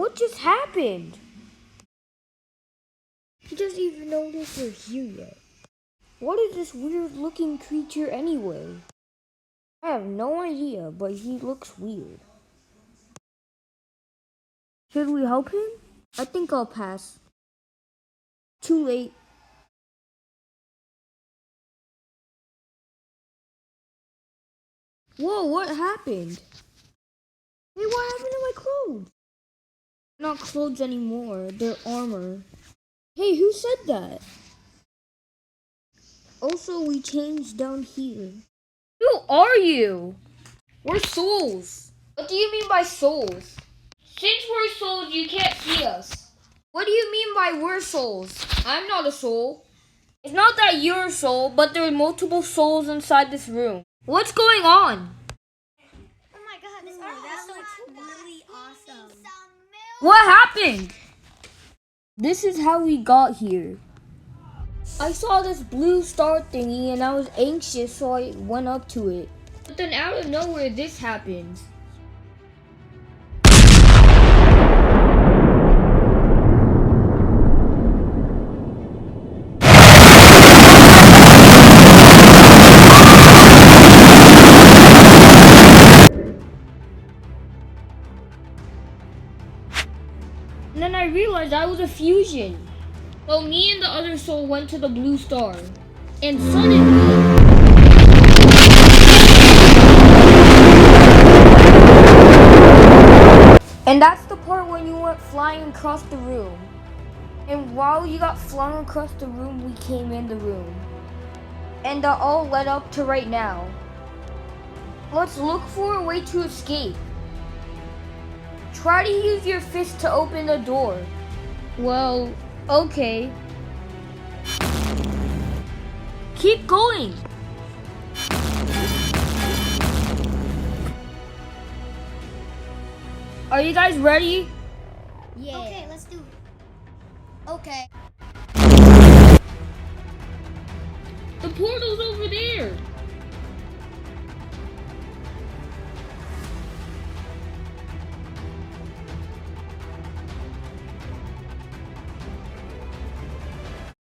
What just happened? He doesn't even notice we're here yet. What is this weird looking creature anyway? I have no idea, but he looks weird. Should we help him? I think I'll pass. Too late. Whoa, what happened? Hey, what happened to my clothes? Not clothes anymore, they're armor. Hey, who said that? Also, we changed down here. Who are you? We're souls. What do you mean by souls? Since we're souls, you can't see us. What do you mean by we're souls? I'm not a soul. It's not that you're a soul, but there are multiple souls inside this room. What's going on? Oh my god, this art looks really awesome. What happened? This is how we got here. I saw this blue star thingy and I was anxious, so I went up to it. But then out of nowhere, this happens. And then I realized I was a fusion. So me and the other soul went to the blue star. And suddenly... And that's the part when you went flying across the room. And while you got flung across the room, we came in the room. And that all led up to right now. Let's look for a way to escape. Try to use your fist to open the door. Well, okay. Keep going. Are you guys ready? Yeah. Okay, let's do it. Okay. The portal's over there.